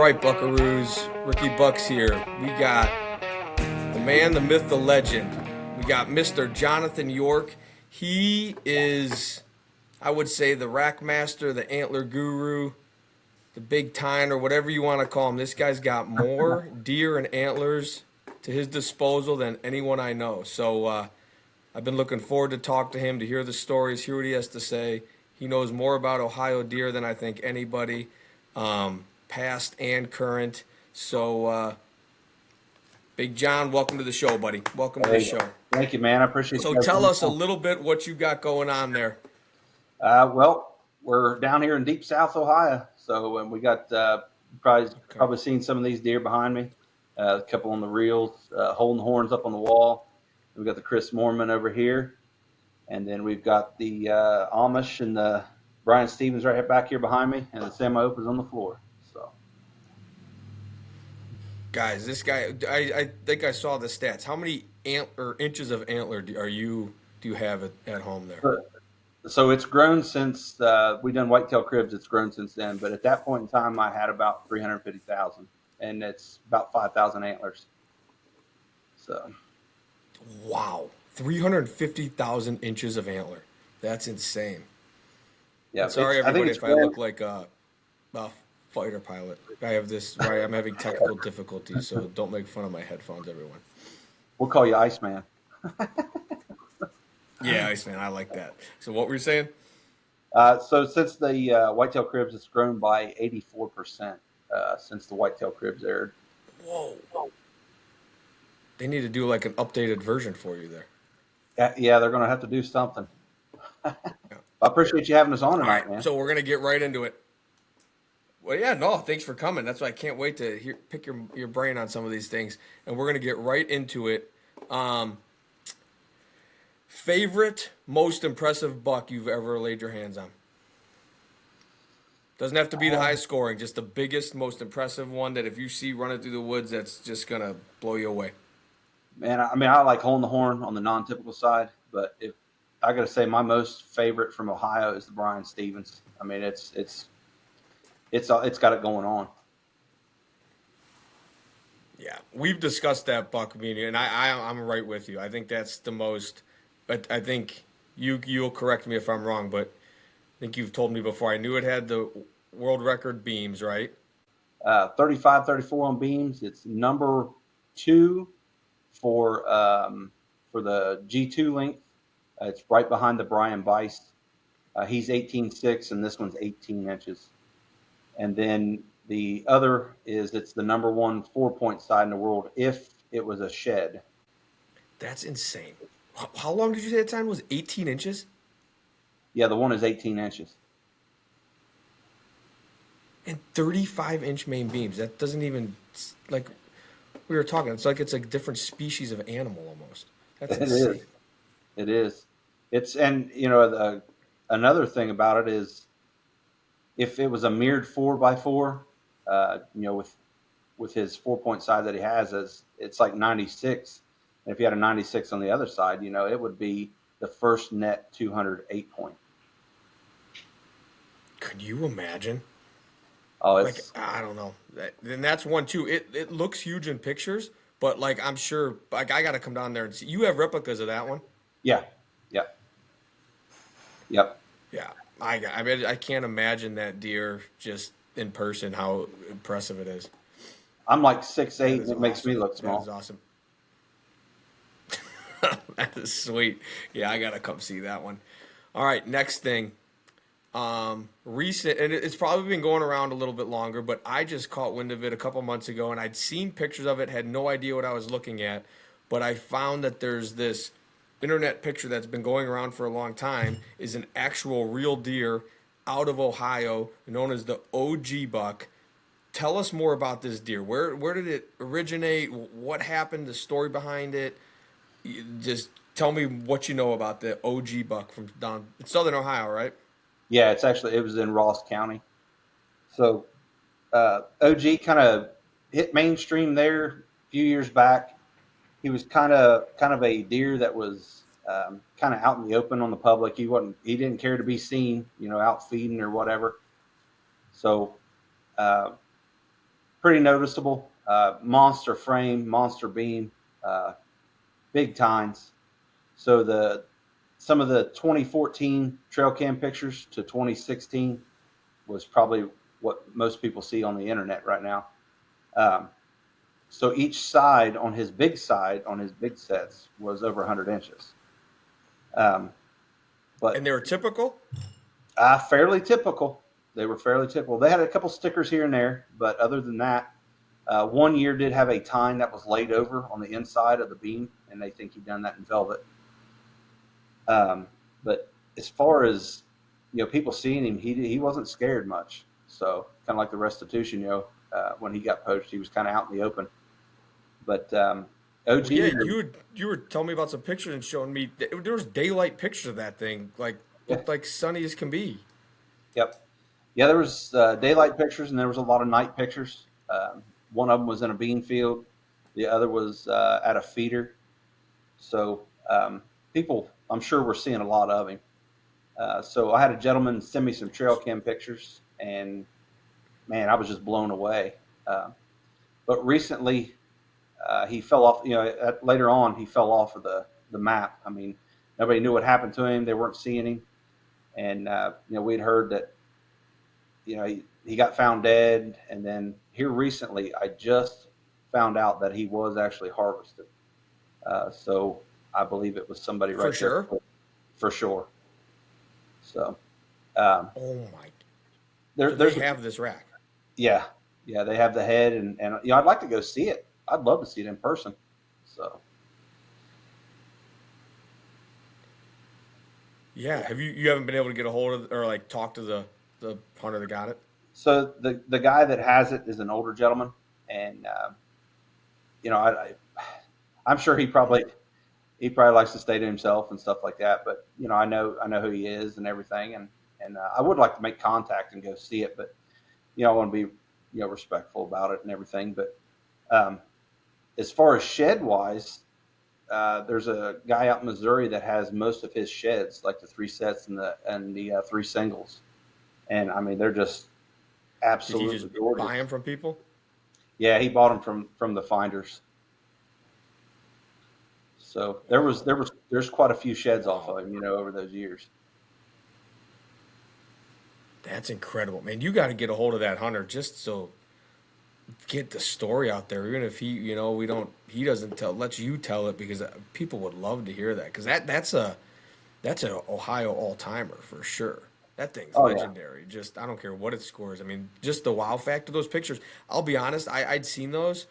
right, Buckaroos. Ricky Bucks here. We got the man, the myth, the legend. We got Mr. Jonathan York. He is, I would say, the rack master, the antler guru, the big tine, or whatever you want to call him. This guy's got more deer and antlers to his disposal than anyone I know. So I've been looking forward to talk to him, to hear the stories, hear what he has to say. He knows more about Ohio deer than I think anybody, past and current. So, Big John, welcome to the show, buddy. Welcome to the show. Thank you, man. I appreciate it. So tell us a little bit what you got going on there. Well, we're down here in deep South Ohio, so we got probably seen some of these deer behind me. A couple on the reels, holding horns up on the wall. We got the Chris Moorman over here, and then we've got the Amish and the Brian Stevens right back here behind me, and the semi-open is on the floor. So, guys, this guy, I think I saw the stats. How many inches of antler do you have at home there? So it's grown since we done whitetail cribs. It's grown since then, but at that point in time, I had about 350,000, and it's about 5,000 antlers. So, wow, 350,000 inches of antler. That's insane. Yeah, sorry everybody if I look like a fighter pilot. I have this. Right, I'm having technical difficulties, so don't make fun of my headphones, everyone. We'll call you Iceman. Yeah, Iceman, I like that. So what were you saying? So since the whitetail cribs, it's grown by 84% since the whitetail cribs aired. Whoa. They need to do like an updated version for you there. Yeah, they're going to have to do something. I appreciate you having us on tonight, man. So we're going to get right into it. Well, yeah, no, thanks for coming. That's why I can't wait to pick your brain on some of these things. And we're going to get right into it. Favorite, most impressive buck you've ever laid your hands on? Doesn't have to be the highest scoring, just the biggest, most impressive one that if you see running through the woods, that's just going to blow you away. Man, I like holding the horn on the non-typical side, but if I got to say my most favorite from Ohio is the Brian Stevens. I mean, it's got it going on. Yeah, we've discussed that buck meeting, and I'm right with you. I think that's the most. But I think you'll correct me if I'm wrong, but I think you've told me before. I knew it had the world record beams, right? 35, 34 on beams. It's number 2 for the G2 length. It's right behind the Brian Bice. He's 18.6, and this one's 18 inches. And then the other it's the number 1 4-point side in the world if it was a shed. That's insane. How long did you say the time was? 18 inches? Yeah, the one is 18 inches. And 35-inch main beams. That doesn't even, like we were talking, it's like a different species of animal almost. That's insane. It is. It's, and another thing about it is if it was a mirrored 4x4, with his 4-point side that he has, it's like 96. And if you had a 96 on the other side, it would be the first net 200 8-point. Could you imagine? Oh, I don't know. And that's one too. It looks huge in pictures, but I'm sure I got to come down there and see. You have replicas of that one? Yeah. Yep. Yep. Yeah. I mean, I can't imagine that deer just in person, how impressive it is. I'm like 6'8", and it makes me look small. That is awesome. That is sweet. Yeah, I got to come see that one. All right, next thing. Recent, and it's probably been going around a little bit longer, but I just caught wind of it a couple months ago, and I'd seen pictures of it, had no idea what I was looking at, but I found that there's this internet picture that's been going around for a long time, is an actual real deer out of Ohio, known as the OG buck. Tell us more about this deer. Where did it originate? What happened? The story behind it? Just tell me what you know about the OG buck from down in Southern Ohio, right? Yeah, it was in Ross County. So OG kind of hit mainstream there a few years back. He was kind of a deer that was kind of out in the open on the public. He didn't care to be seen, out feeding or whatever. So pretty noticeable. Monster frame, monster beam, big tines. So some of the 2014 trail cam pictures to 2016 was probably what most people see on the internet right now. Um, so each side on his big sets was over 100 inches. Um, And but they were typical. fairly typical. They were fairly typical. They had a couple stickers here and there, but other than that, one year did have a tine that was laid over on the inside of the beam, and they think he'd done that in velvet. But as far as people seeing him, he wasn't scared much. So kind of like the restitution, when he got poached, he was kind of out in the open. But Well, yeah, OG, you were telling me about some pictures and showing me there was daylight pictures of that thing, like yeah, looked like sunny as can be. yep, yeah. There was daylight pictures, and there was a lot of night pictures. One of them was in a bean field, the other was at a feeder. So people, I'm sure, were seeing a lot of him. So I had a gentleman send me some trail cam pictures, and man, I was just blown away. Uh, but recently, he fell off. Later on, he fell off of the map. I mean, nobody knew what happened to him. They weren't seeing him, and we'd heard that he got found dead, and then here recently, I just found out that he was actually harvested. So I believe it was somebody For right there sure. for sure. So um, Oh my. there, So they there's have this rack. yeah, yeah, they have the head, and I'd like to go see it. I'd love to see it in person. So Yeah. yeah. You haven't been able to get a hold of or like talk to the hunter that got it? So the guy that has it is an older gentleman, and you know, I'm sure he probably likes to stay to himself and stuff like that. But I know who he is and everything, and I would like to make contact and go see it, but I want to be respectful about it and everything. But um, as far as shed wise, there's a guy out in Missouri that has most of his sheds, like the three sets and the three singles, and I mean they're just Did he just absolutely buy gorgeous. them from people? Yeah, he bought them from the finders. So there's quite a few sheds off Wow. of him, over those years. That's incredible, man. You got to get a hold of that hunter just so get the story out there. Even if we don't, he doesn't lets you tell it because people would love to hear that because that's an Ohio all timer for sure. That thing's Oh yeah, legendary. Just I don't care what it scores. I mean, just the wow factor of those pictures. I'll be honest, I'd seen those.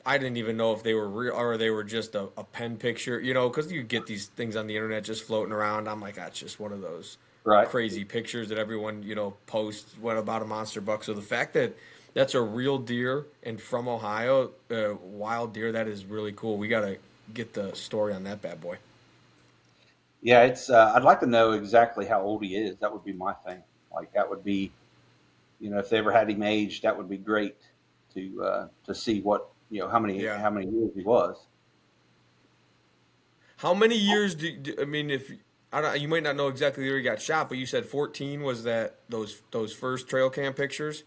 I didn't even know if they were real or they were just a pen picture, because you get these things on the internet just floating around. I'm like, that's just one of those right. crazy pictures that everyone, posts what about a monster buck. So the fact that that's a real deer and from Ohio, wild deer, that is really cool. We got to get the story on that bad boy. Yeah, it's. I'd like to know exactly how old he is. That would be my thing. Like that would be, if they ever had him aged, that would be great to see what how many Yeah. how many years he was. How many years I mean, if I don't, you might not know exactly where he got shot, but you said 14 was that those first trail cam pictures,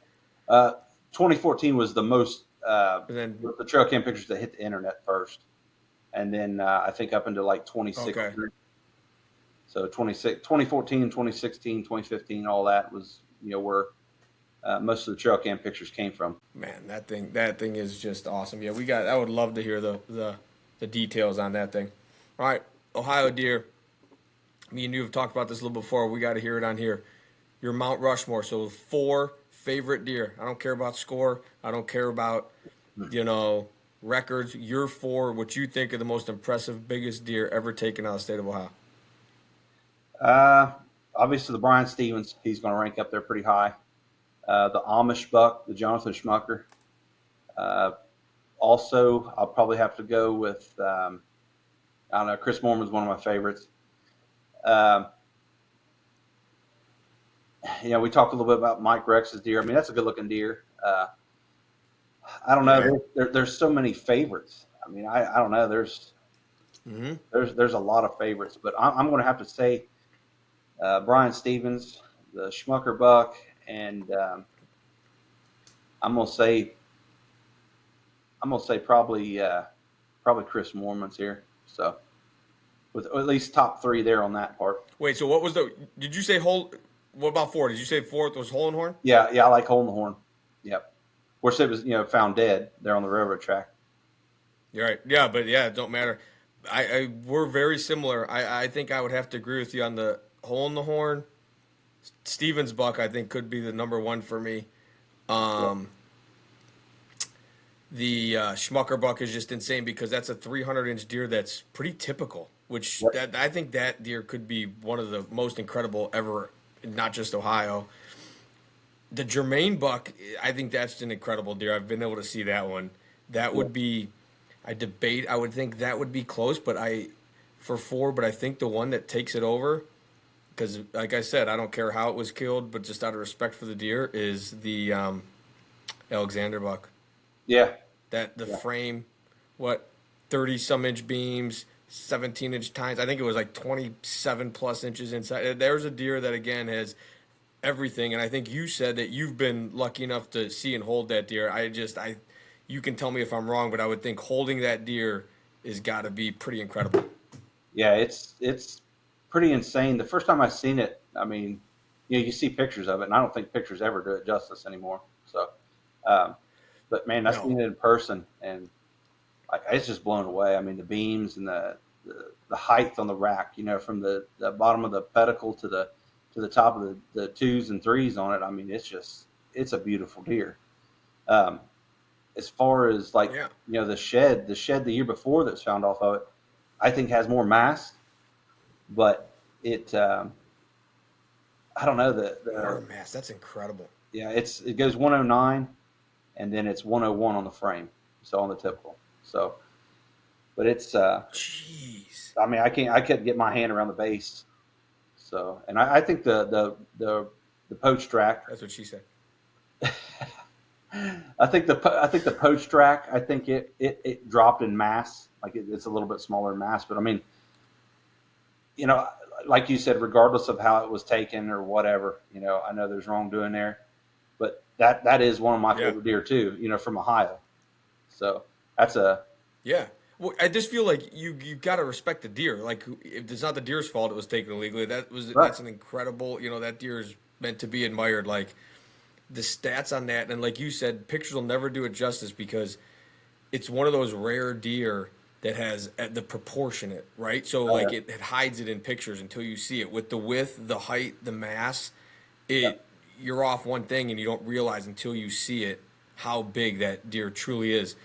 Uh, 2014 was the most and then the trail cam pictures that hit the internet first, and then I think up into like okay, 2016. So 2014, 2016, 2015, all that was where most of the trail cam pictures came from. man, that thing is just awesome. Yeah, I would love to hear the details on that thing. All right, Ohio deer. Me and you have talked about this a little before. We got to hear it on here. Your Mount Rushmore. So four favorite deer. I don't care about score. I don't care about records. Your four. What you think are the most impressive, biggest deer ever taken out of the state of Ohio? Uh, Obviously, the Brian Stevens, he's going to rank up there pretty high. The Amish buck, the Jonathan Schmucker. Uh, Also, I'll probably have to go with, I don't know, Chris Mormon's one of my favorites. Um, we talked a little bit about Mike Rex's deer. I mean, that's a good looking deer. I don't know. Yeah. There's so many favorites. I mean, I don't know. Mm-hmm. There's a lot of favorites, but I'm going to have to say Brian Stevens, the Schmucker buck, and I'm gonna say probably Chris Moorman's here. So with at least top three there on that part. Wait, so what was the? Did you say hole? What about four? Did you say fourth was hole and horn? Yeah, yeah, I like Hole in the Horn. Yep. Of course, it was found dead there on the railroad track. You're right. Yeah, but yeah, it don't matter. We're very similar. I think I would have to agree with you on the hole in the horn. Stevens buck, I think, could be the number one for me. Yep. The Schmucker buck is just insane because that's a 300-inch deer that's pretty typical. Which Yep. that I think that deer could be one of the most incredible ever, not just Ohio. The Germain buck, I think that's an incredible deer. I've been able to see that one. That Yep. would be, I debate. I would think that would be close, but for four. But I think the one that takes it over, because like I said, I don't care how it was killed, but just out of respect for the deer, is the Alexander buck. Yeah. That the Yeah. frame, what, 30 some inch beams, 17-inch tines. I think it was like 27 plus inches inside. There's a deer that again has everything, and I think you said that you've been lucky enough to see and hold that deer. You can tell me if I'm wrong, but I would think holding that deer is got to be pretty incredible. Yeah, it's pretty insane. The first time I seen it, I mean, you see pictures of it, and I don't think pictures ever do it justice anymore. So, um, but man, I No, seen it in person, and like it's just blown away. I mean, the beams and the height on the rack, from the bottom of the pedicle to the top of the twos and threes on it. I mean, it's a beautiful deer. Um, as far as like yeah, the shed the year before that was found off of it, I think has more mass, but it I don't know more mass. That's incredible. yeah, it goes 109 and then it's 101 on the frame, so on the typical. So, but it's Jeez, I mean I couldn't get my hand around the base. So, and I think the poach track. that's what she said. I think the poach track. I think it dropped in mass. Like it's a little bit smaller in mass, but I mean, you know, like you said, regardless of how it was taken or whatever, I know there's wrongdoing there, but that is one of my Yeah, favorite deer too. From Ohio. So that's a yeah. Well, I just feel like you got to respect the deer. Like if it's not the deer's fault it was taken illegally, right. that's an incredible. That deer is meant to be admired. Like the stats on that, and like you said, pictures will never do it justice because it's one of those rare deer that has the proportionate, right? So Oh, like yeah. it hides it in pictures until you see it with the width, the height, the mass. Yeah. It You're off one thing and you don't realize until you see it how big that deer truly is.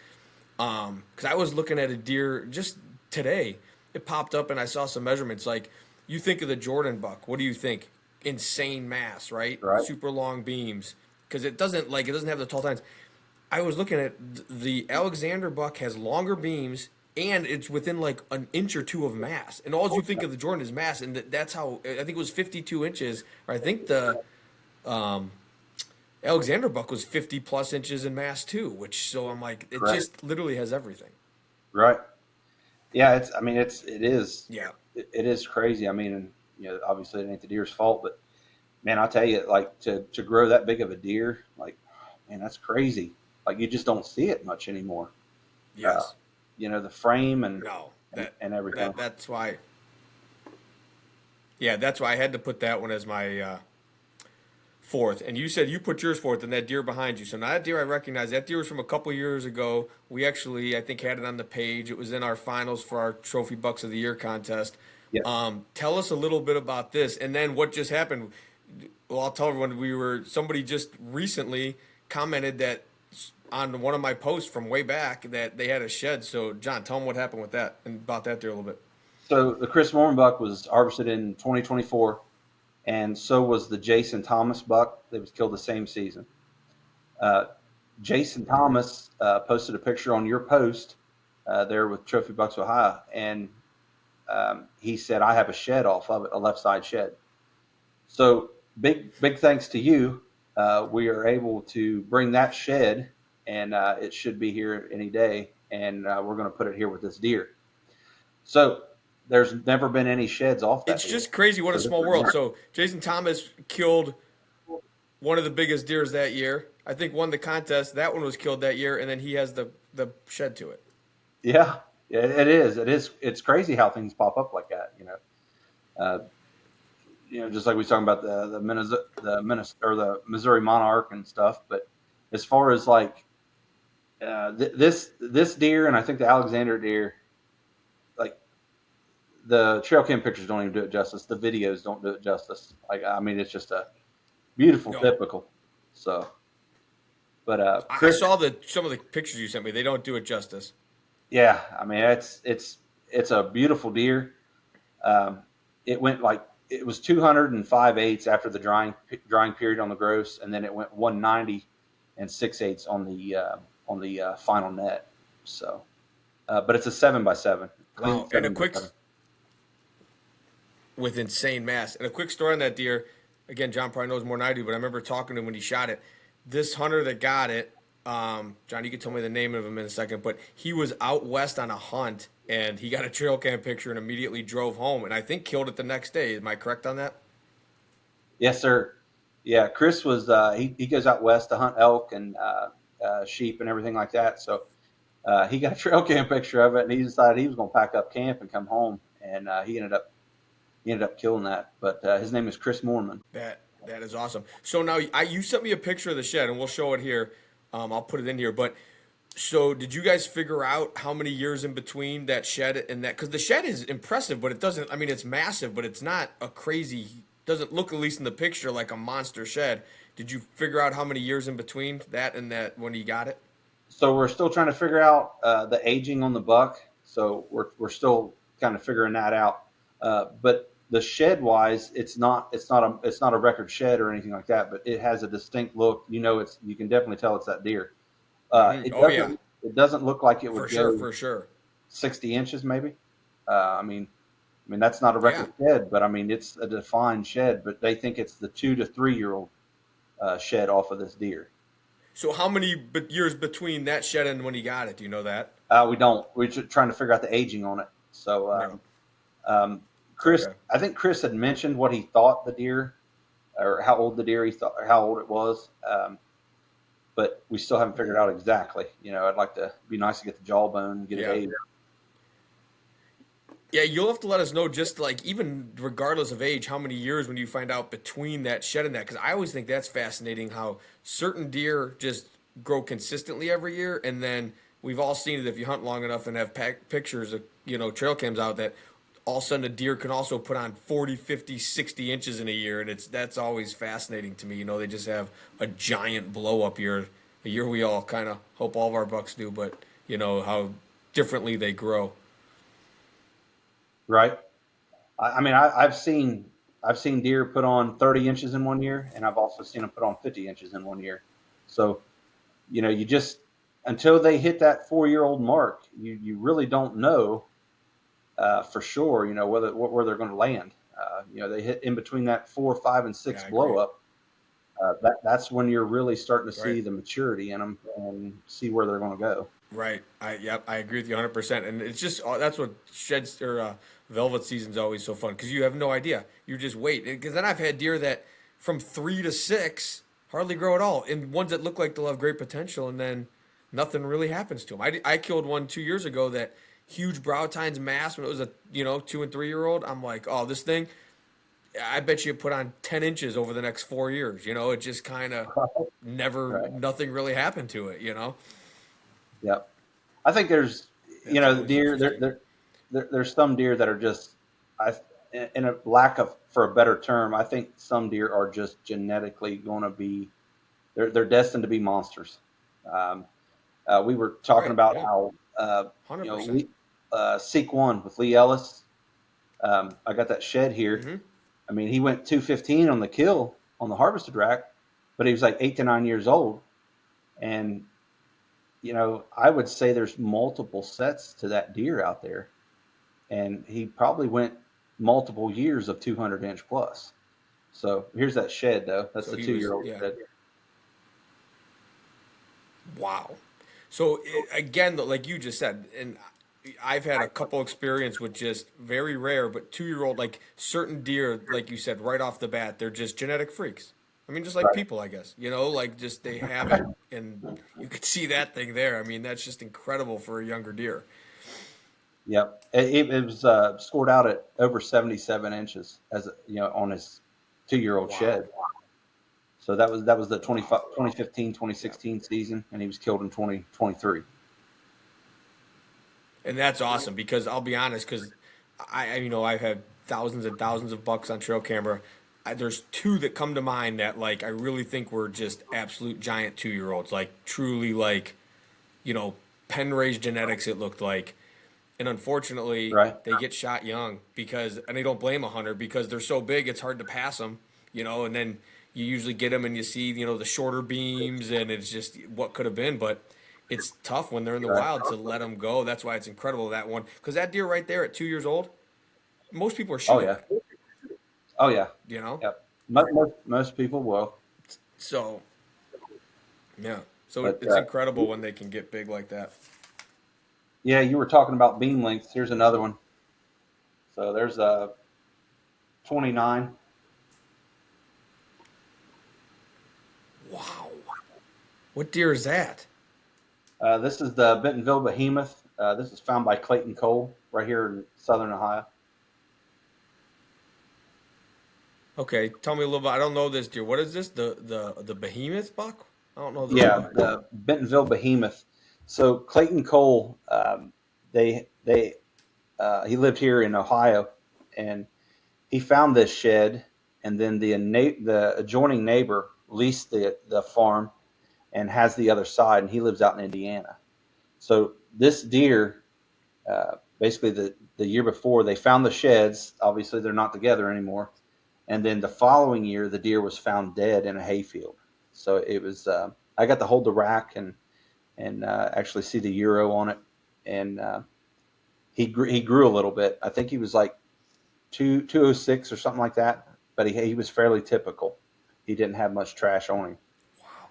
Because I was looking at a deer just today. It popped up and I saw some measurements. Like you think of the Jordan buck. What do you think? Insane mass, right? Right. Super long beams. Because it doesn't have the tall tines. I was looking at the Alexander buck has longer beams and it's within like an inch or two of mass. And all you think of the Jordan is mass, and that's how I think it was 52 inches. Or I think the um, Alexander buck was 50 plus inches in mass too. Which so I'm like, it Correct. just literally has everything. Right. Yeah. I mean, Yeah, it is crazy. I mean, and, obviously it ain't the deer's fault, but man, I'll tell you, like to grow that big of a deer, like, man, that's crazy. Like you just don't see it much anymore. Uh, yes, the frame and, no, and, that and everything. that's why. Yeah, that's why I had to put that one as my fourth. And you said you put yours fourth, and that deer behind you. So now that deer I recognize. That deer was from a couple years ago. We actually, I think, had it on the page. It was in our finals for our Trophy Bucks of the Year contest. Yeah. Tell us a little bit about this, and then what just happened. Well, I'll tell everyone somebody just recently commented that on one of my posts from way back that they had a shed. So John, tell them what happened with that and about that deer a little bit. So the Chris Moore buck was harvested in 2024, and so was the Jason Thomas buck that was killed the same season. Uh, Jason Thomas posted a picture on your post there with Trophy Bucks Ohio, and he said, "I have a shed off of it, a left side shed." So big thanks to you. We are able to bring that shed, and it should be here any day. And we're going to put it here with this deer. So there's never been any sheds off that It's deer. just crazy what a So this small is world. So Jason Thomas killed one of the biggest deers that year. I think won the contest. That one was killed that year, and then he has the shed to it. Yeah, it is. It is. It's crazy how things pop up like that. Uh, just like we was talking about the Missouri Monarch and stuff. But as far as like this deer, and I think the Alexander deer, like the trail cam pictures don't even do it justice. The videos don't do it justice. Like, I mean, it's just a beautiful No. typical. So, but I Chris, saw some of the pictures you sent me. They don't do it justice. yeah, I mean, it's a beautiful deer. It went like it was 205/8 after the drying period on the gross, and then it went 190 and 6/8 on the final net. So, but it's a 7x7. Clean Wow. And a 7x7. with insane mass. And a quick story on that deer. Again, John probably knows more than I do, but I remember talking to him when he shot it. This hunter that got it, John, you can tell me the name of him in a second, but he was out west on a hunt, and he got a trail cam picture and immediately drove home, and I think killed it the next day. Am I correct on that? Yes, sir. Yeah, Chris was he goes out west to hunt elk and sheep and everything like that. So he got a trail cam picture of it, and he decided he was going to pack up camp and come home, and he ended up killing that. But his name is Chris Moorman. That is awesome. So now you sent me a picture of the shed, and we'll show it here. I'll put it in here. But so did you guys figure out how many years in between that shed and that? Because the shed is impressive, but it doesn't. I mean, it's massive, but it's not a crazy. Doesn't look, at least in the picture, like a monster shed. Did you figure out how many years in between that and that when you got it? So we're still trying to figure out the aging on the buck. So we're still kind of figuring that out. But the shed wise, it's not a record shed or anything like that. But it has a distinct look. You can definitely tell it's that deer. Oh yeah, It doesn't look like it would for sure. 60 inches maybe. I mean that's not a record shed, but I mean it's a defined shed. But they think it's the 2 to 3 year old shed off of this deer. So how many years between that shed and when he got it? Do you know that? We don't. We're just trying to figure out the aging on it. So, Chris, Okay. I think Chris had mentioned what he thought the deer, or how old the deer he thought, or how old it was. But we still haven't figured out exactly. I'd like to be nice to get the jawbone and get it aged. Yeah, you'll have to let us know, just like, even regardless of age, how many years when you find out between that shed and that. Because I always think that's fascinating how certain deer just grow consistently every year. And then we've all seen it if you hunt long enough and have pictures of, trail cams out, that all of a sudden a deer can also put on 40, 50, 60 inches in a year. And that's always fascinating to me. They just have a giant blow up year, a year we all kind of hope all of our bucks do, but how differently they grow. Right. I mean, I've seen deer put on 30 inches in one year, and I've also seen them put on 50 inches in one year. So, you just, until they hit that 4-year-old mark, you really don't know for sure, where they're going to land. They hit in between that 4, 5, and 6 blow up. That's when you're really starting to see the maturity in them and see where they're going to go. Right. I agree with you 100%. And it's just, that's what sheds or velvet season's always so fun, because you have no idea. You just wait. Because then I've had deer that from 3 to 6 hardly grow at all, and ones that look like they'll have great potential, and then nothing really happens to them. I killed one 2 years ago, that huge brow tines mass, when it was a 2 and 3 year old. I'm like, oh, this thing, I bet you put on 10 inches over the next 4 years. It just kind of nothing really happened to it. Yep. I think there's, the deer, there's some deer that are just, in a lack of, for a better term, I think some deer are just genetically going to be, they're destined to be monsters. We were talking about how, 100%. Seek One with Lee Ellis. I got that shed here. Mm-hmm. I mean, he went 215 on the kill on the harvested rack, but he was like 8 to 9 years old. And, I would say there's multiple sets to that deer out there. And he probably went multiple years of 200-inch plus. So here's that shed, though. That's the 2-year-old shed. Wow. So again, like you just said, and I've had a couple experience with just very rare, but 2-year-old, like certain deer, like you said, right off the bat, they're just genetic freaks. I mean, just like Right. people, I guess. Like just they have it, and you could see that thing there. I mean, that's just incredible for a younger deer. Yep. It was scored out at over 77 inches on his 2-year-old Wow, shed. So that was the wow. 2015 Yeah. 2016 season, and he was killed in 2023. And that's awesome because I'll be honest, because I've had thousands and thousands of bucks on trail camera. There's two that come to mind that like I really think were just absolute giant 2 year olds, like truly like you know pen raised genetics. It looked like, and unfortunately Right. they get shot young because, and they don't blame a hunter because they're so big it's hard to pass them, and then you usually get them and you see the shorter beams and it's just what could have been, but it's tough when they're in the Right. wild to let them go. That's why it's incredible that one because that deer right there at 2 years old, most people are Oh shooting yeah. that, Oh yeah. you know. Yep. Most people will, So yeah, so but it's incredible when they can get big like that. yeah, you were talking about beam lengths. Here's another one. So there's a 29. Wow, what deer is that? This is the Bentonville Behemoth. This is found by Clayton Cole right here in southern Ohio. Okay, tell me a little bit. I don't know this deer. What is this? The behemoth buck? I don't know this Yeah, buck. the Bentonville Behemoth. So Clayton Cole, they he lived here in Ohio, and he found this shed, and then the adjoining neighbor leased the farm and has the other side, and he lives out in Indiana. So this deer, basically the year before, they found the sheds. Obviously, they're not together anymore. And then the following year, the deer was found dead in a hayfield. So it was. I got to hold the rack and actually see the euro on it, and he grew a little bit. I think he was like 206 or something like that, but he was fairly typical. He didn't have much trash on him. Wow.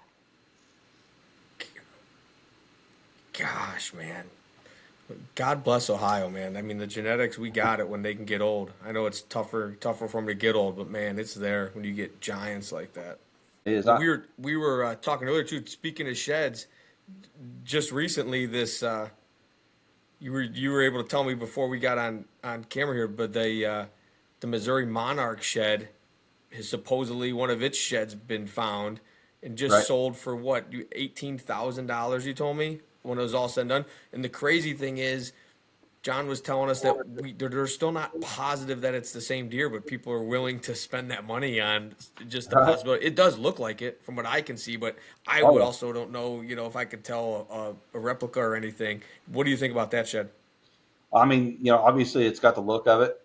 Gosh, man. God bless Ohio, man. I mean, the genetics, we got it when they can get old. I know it's tougher for them to get old, but man, it's there when you get giants like that. It is. Well, we were talking earlier too. Speaking of sheds, just recently, you were able to tell me before we got on camera here, but the Missouri Monarch shed has supposedly one of its sheds been found and just Right. sold for what, $18,000, you told me, when it was all said and done. And the crazy thing is, John was telling us that they're still not positive that it's the same deer, but people are willing to spend that money on just the Right. possibility. It does look like it from what I can see, but I Oh would yeah. also don't know, if I could tell a replica or anything. What do you think about that shed? I mean, obviously it's got the look of it.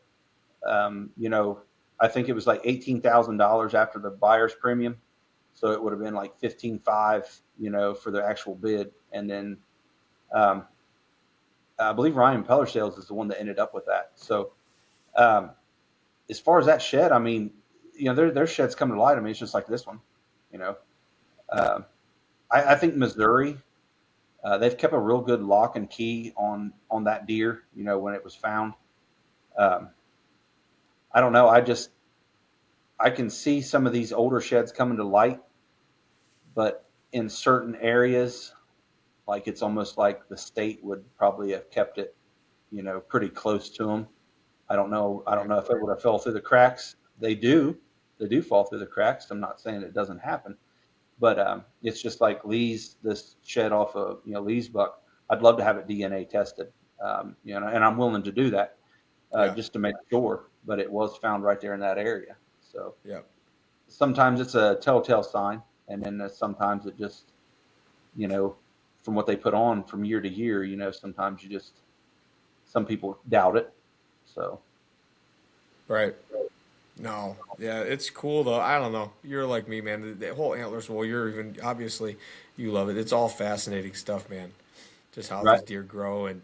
Um, you know, I think it was like $18,000 after the buyer's premium, so it would have been like 15.5, for the actual bid, and then um, I believe Ryan Peller Sales is the one that ended up with that. So um, as far as that shed, I mean, their sheds come to light. I mean, it's just like this one. You know, Um I think Missouri, they've kept a real good lock and key on that deer. When it was found. Um, I don't know. I can see some of these older sheds coming to light, but in certain areas, like it's almost like the state would probably have kept it, pretty close to them. I don't know. I don't Right. know if it would have fell through the cracks. They do fall through the cracks. I'm not saying it doesn't happen, but it's just like this shed off of Lee's buck. I'd love to have it DNA tested, and I'm willing to do that Yeah. just to make sure. But it was found right there in that area, so Yeah. sometimes it's a telltale sign, and then sometimes it just, you know, from what they put on from year to year, sometimes some people doubt it. So, Right. No, yeah, it's cool though. I don't know. You're like me, man. The whole antlers. Well, you're even obviously you love it. It's all fascinating stuff, man. Just how right. these deer grow and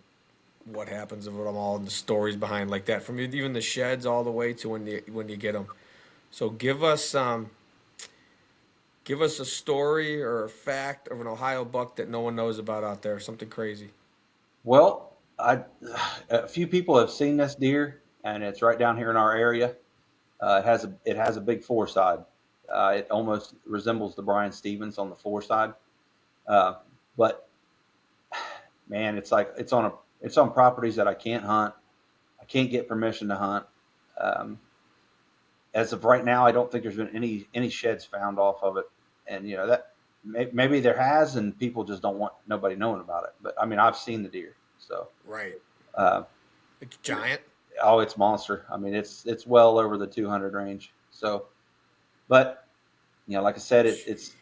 what happens with them all, and the stories behind like that. From even the sheds all the way to when you get them. So give us a story or a fact of an Ohio buck that no one knows about out there. Something crazy. Well, a few people have seen this deer, and it's right down here in our area. It has a big four side. It almost resembles the Brian Stevens on the foreside. Uh, but man, it's like it's on properties that I can't hunt. I can't get permission to hunt. Um, as of right now, I don't think there's been any sheds found off of it, and that maybe there has, and people just don't want nobody knowing about it. But I mean, I've seen the deer, so Right. uh, It's giant. oh, it's monster. I mean, it's well over the 200 range. So, but like I said, Jeez.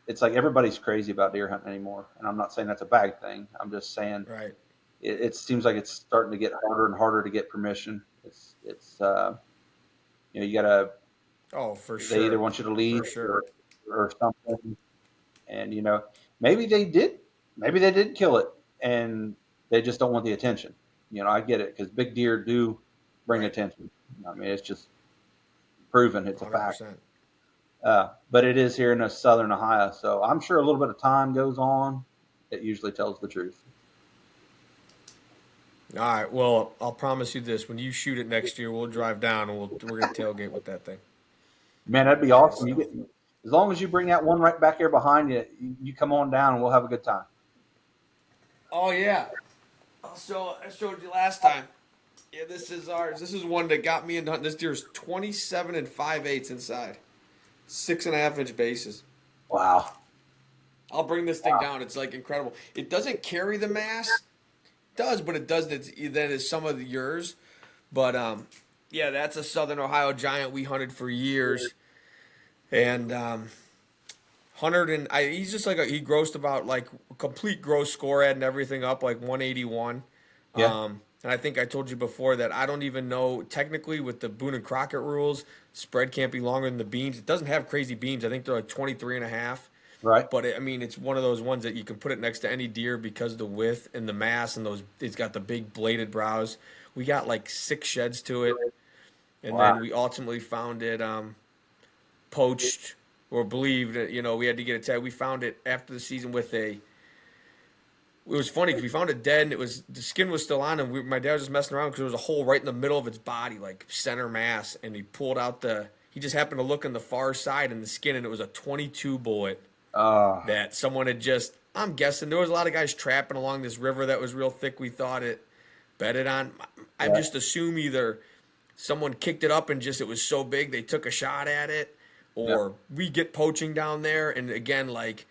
it's like everybody's crazy about deer hunting anymore, and I'm not saying that's a bad thing. I'm just saying Right. it seems like it's starting to get harder and harder to get permission. You gotta Oh, for they either sure. want you to For leave sure. or something, and maybe maybe they did kill it, and they just don't want the attention. I get it because big deer do bring Right. attention. I mean, it's just proven. It's a fact. 100%. But it is here in southern Ohio, so I'm sure a little bit of time goes on. It usually tells the truth. All right. Well, I'll promise you this: when you shoot it next year, we'll drive down and we're gonna tailgate with that thing. Man, that'd be awesome. So. As long as you bring that one right back here behind you, you come on down and we'll have a good time. Oh yeah. I showed you last time. Yeah, this is ours. This is one that got me into hunting. This deer's 27 and 5/8 inside, 6.5 inch bases. Wow. I'll bring this thing down. It's like incredible. It doesn't carry the mass. It does, but it does that is some of yours. But yeah, that's a Southern Ohio giant we hunted for years, and hunted and he's just like he grossed about like complete gross score ad and everything up like 181. Yeah. And I think I told you before that I don't even know technically with the Boone and Crockett rules, spread can't be longer than the beams. It doesn't have crazy beams. I think they're like 23 and a half. Right. But I mean, it's one of those ones that you can put it next to any deer because of the width and the mass and those. It's got the big bladed brows. We got like 6 sheds to it, and Wow. then we ultimately found it poached or believed. We had to get it tagged. We found it after the season with a. It was funny because we found it dead and the skin was still on, and my dad was just messing around because there was a hole right in the middle of its body, like center mass, and he pulled out the. He just happened to look on the far side in the skin, and it was a 22 bullet Uh, that someone had just. I'm guessing there was a lot of guys trapping along this river that was real thick. We thought it bedded on. I right. just assume either someone kicked it up and just it was so big they took a shot at it, Yeah. or we get poaching down there and again like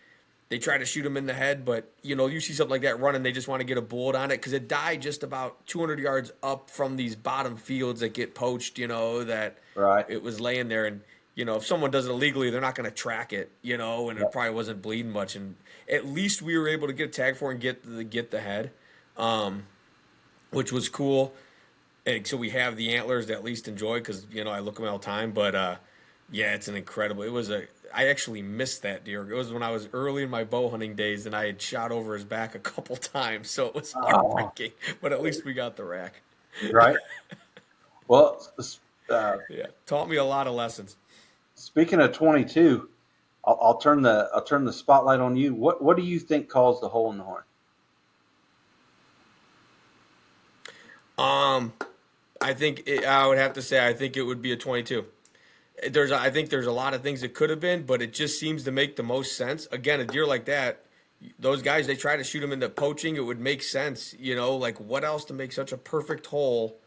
they try to shoot him in the head, but you see something like that running, they just want to get a bullet on it because it died just about 200 yards up from these bottom fields that get poached. That Right. it was laying there, and if someone does it illegally, they're not going to track it. And it Yep. probably wasn't bleeding much, and at least we were able to get a tag for it and get the head, which was cool. And so we have the antlers to at least enjoy because I look at them all the time. But yeah, it's an incredible. I actually missed that deer. It was when I was early in my bow hunting days, and I had shot over his back a couple times, so it was Oh, heartbreaking. But at least we got the rack. right. Well, uh, Yeah, taught me a lot of lessons. speaking of 22, I'll turn the spotlight on you. What do you think caused the hole in the horn? Um, I would have to say I think it would be a 22. I think there's a lot of things it could have been, but it just seems to make the most sense. Again, a deer like that, those guys they try to shoot them into poaching. It would make sense, like what else to make such a perfect hole.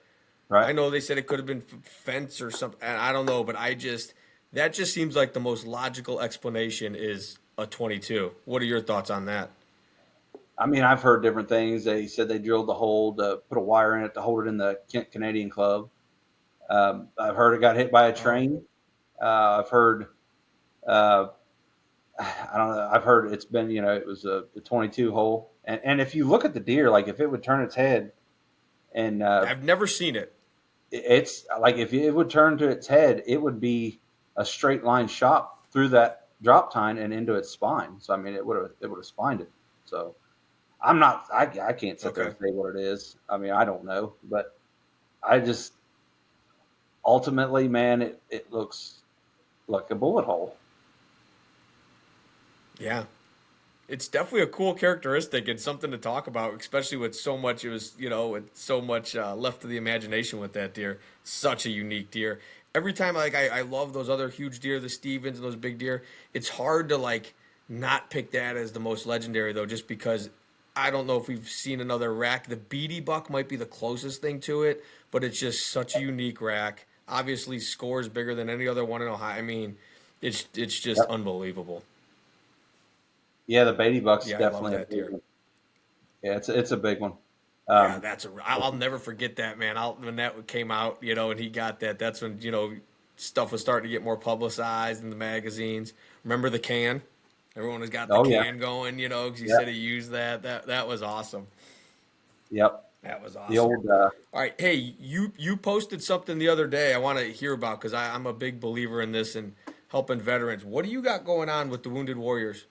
Right. I know they said it could have been fence or something. I don't know, but that just seems like the most logical explanation is a 22. What are your thoughts on that? I mean, I've heard different things. They said they drilled the hole to put a wire in it to hold it in the Kent Canadian Club. I've heard it got hit by a Oh, train. I've heard, uh, I don't know. I've heard it's been, it was the 22 hole. And if you look at the deer, like if it would turn its head and I've never seen it. it's like if it would turn to its head, it would be a straight line shot through that drop tine and into its spine. So I mean, it would have spined it. So I can't sit there Okay. and say what it is. I mean, I don't know, but I just ultimately, man, it looks like a bullet hole. Yeah. It's definitely a cool characteristic and something to talk about, especially with so much with so much left to the imagination with that deer. Such a unique deer. every time like I love those other huge deer, the Stevens and those big deer. It's hard to like not pick that as the most legendary though, just because I don't know if we've seen another rack. The beady buck might be the closest thing to it, but it's just such a unique rack. Obviously, scores bigger than any other one in Ohio. I mean, it's just Yep. unbelievable. Yeah, the Beatty Buck's Yeah, I love definitely a that big deer. one. Yeah, it's a big one. Yeah, Um, I'll never forget that, man. When that came out, and he got that. That's when stuff was starting to get more publicized in the magazines. Remember the can? Everyone has got the oh yeah, can going, because he yeah, said he used that. That was awesome. yep. That was The awesome. old All right, hey, you posted something the other day. I want to hear about because I'm a big believer in this and helping veterans. What do you got going on with the Wounded Warriors?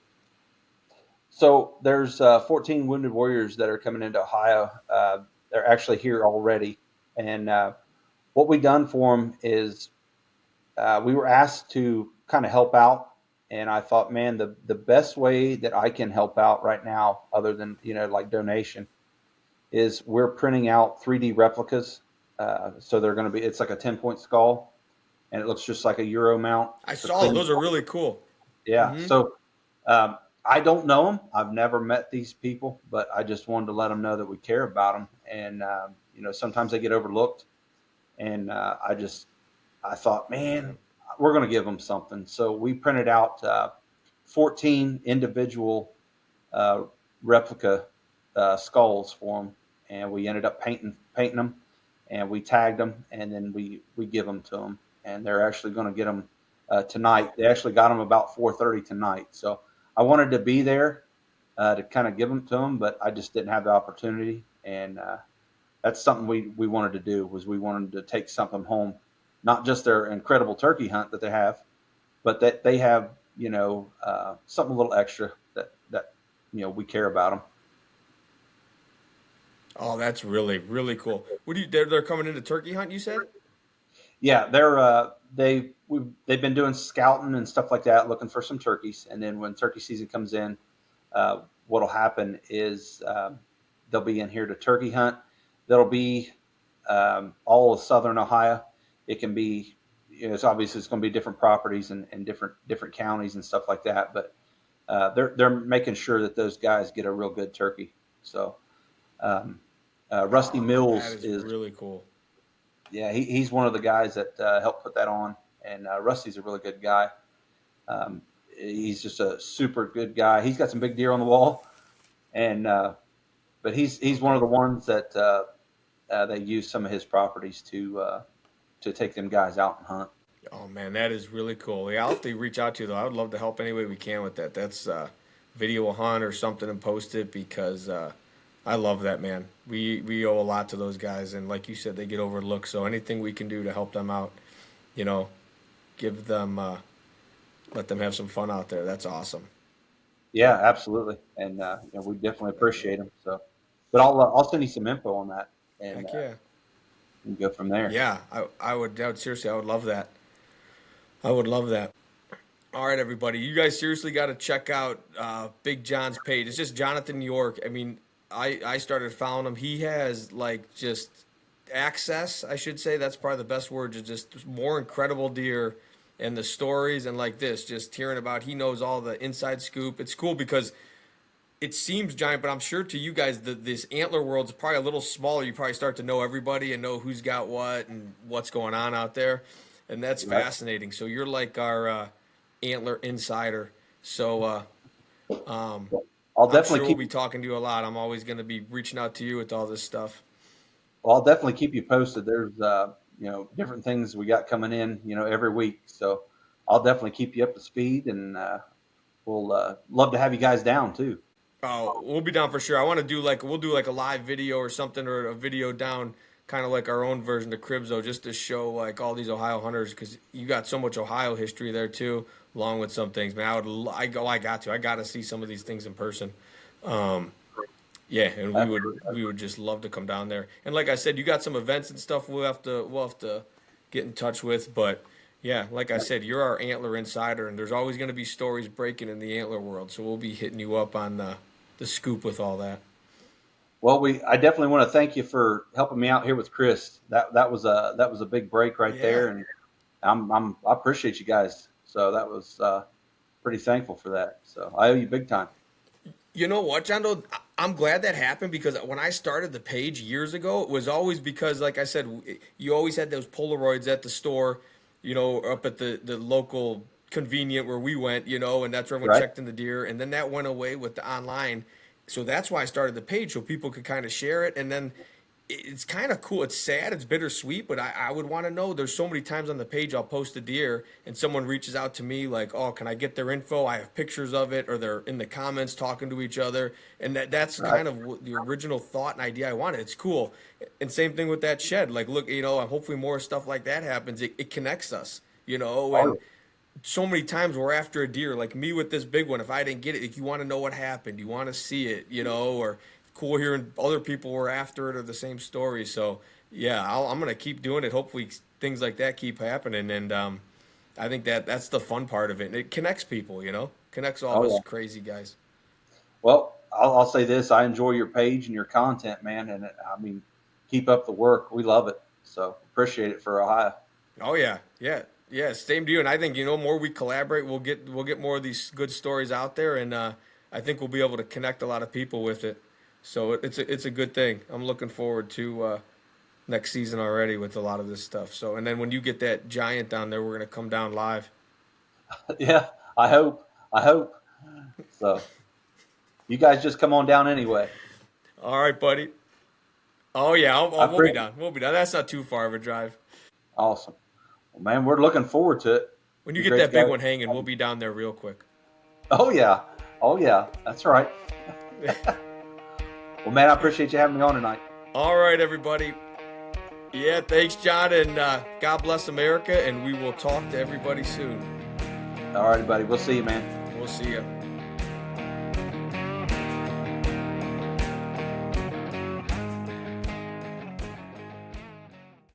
So there's 14 Wounded Warriors that are coming into Ohio. They're actually here already, and what we done for them is we were asked to kind of help out, and I thought, man, the best way that I can help out right now, other than like donation, is we're printing out 3D replicas. So they're going to be it's like a 10-point skull, and it looks just like a Euro mount, I just a saw clean. those are really cool. Yeah. Hmm. So I don't know them. I've never met these people, but I just wanted to let them know that we care about them. And sometimes they get overlooked. And I thought, man, we're going to give them something. So we printed out 14 individual uh, replica skulls for them, and we ended up painting them, and we tagged them, and then we give them to them, and they're actually going to get them tonight. They actually got them about 4:30 tonight. So I wanted to be there to kind of give them to them, but I just didn't have the opportunity, and that's something we wanted to do was we wanted to take something home, not just their incredible turkey hunt that they have, but that they have something a little extra that we care about them. Oh, that's really really cool. What do you? They're coming into turkey hunt. You said? Yeah, they've been doing scouting and stuff like that, looking for some turkeys, and then when turkey season comes in, what'll happen is they'll be in here to turkey hunt. That'll be all of southern Ohio. It can be, it's obviously it's going to be different properties and different counties and stuff like that, but they're making sure that those guys get a real good turkey. So um, Rusty Oh, that Mills is is, really cool. yeah, he's one of the guys that helped put that on, and Rusty's a really good guy. Um, he's just a super good guy. He's got some big deer on the wall, and but he's one of Okay. the ones that they use some of his properties to take them guys out and hunt. Oh man, that is really cool. Yeah, I'll have to reach out to you though. I would love to help any way we can with that. That's video a hunt or something and post it because I love that, man. We owe a lot to those guys, and like you said, they get overlooked. So anything we can do to help them out, you know, give them let them have some fun out there. That's awesome. Yeah, absolutely, and we definitely appreciate them. So, but I'll send you some info on that, and Heck yeah. we can go from there. Yeah, I would seriously, I would love that. I would love that. All right, everybody. You guys seriously got to check out Big John's page. It's just Jonathan York. I mean, I started following him. He has like just access, I should say. That's probably the best word. Just more incredible deer and the stories and like this, just hearing about. He knows all the inside scoop. It's cool because it seems giant, but I'm sure to you guys this antler world's probably a little smaller. You probably start to know everybody and know who's got what and what's going on out there, and that's Right. fascinating. So you're like our antler insider. So Well, I'll I'm definitely sure we'll keep be talking to you a lot. I'm always going to be reaching out to you with all this stuff. I'll definitely keep you posted. There's different things we got coming in every week, so I'll definitely keep you up to speed, and we'll love to have you guys down too. Oh, we'll be down for sure. I want to do like we'll do like a live video or something or a video down, kind of like our own version of Cribzo, just to show like all these Ohio hunters because you got so much Ohio history there too, along with some things. Man, I got to see some of these things in person. Um, yeah, and Absolutely. we would just love to come down there. And like I said, you got some events and stuff we'll have to get in touch with. But yeah, like I said, you're our antler insider, and there's always going to be stories breaking in the antler world. So we'll be hitting you up on the scoop with all that. Well, I definitely want to thank you for helping me out here with Chris. That was a big break right there, Yeah, and I appreciate you guys. So that was pretty thankful for that. So I owe you big time. You know what, John? Doe? I'm glad that happened because when I started the page years ago, it was always because, like I said, you always had those Polaroids at the store, up at the local convenient where we went, and that's where everyone Right. checked in the deer. And then that went away with the online. So that's why I started the page so people could kind of share it. And then it's kind of cool. It's sad. It's bittersweet, but I would want to know. There's so many times on the page I'll post a deer and someone reaches out to me like, "Oh, can I get their info? I have pictures of it," or they're in the comments talking to each other, and that's Right. kind of the original thought and idea I wanted. It's cool, and same thing with that shed. Like, look, and hopefully more stuff like that happens. It connects us, Oh, and so many times we're after a deer, like me with this big one. If I didn't get it, like you want to know what happened, you want to see it, or cool hearing other people were after it or the same story. So yeah, I'm gonna keep doing it. Hopefully things like that keep happening, and I think that's the fun part of it. And it connects people, connects all of oh us yeah. crazy guys. Well, I'll say this: I enjoy your page and your content, man. And I mean, keep up the work. We love it. So appreciate it for Ohio. Oh yeah, yeah, yeah. Same to you. And I think more we collaborate, we'll get more of these good stories out there, and I think we'll be able to connect a lot of people with it. So it's a good thing. I'm looking forward to next season already with a lot of this stuff. So and then when you get that giant down there, we're gonna come down live. Yeah, I hope. I hope. So you guys just come on down anyway. All right, buddy. Oh yeah, I we'll be appreciate. down. We'll be down. That's not too far of a drive. Awesome. Well, man, we're looking forward to it. When you Be get great to that big go. one hanging, we'll be down there real quick. Oh yeah. Oh yeah. That's right. Well, man, I appreciate you having me on tonight. All right, everybody. Yeah, thanks, John, and God bless America. And we will talk to everybody soon. All right, buddy. We'll see you, man. We'll see you.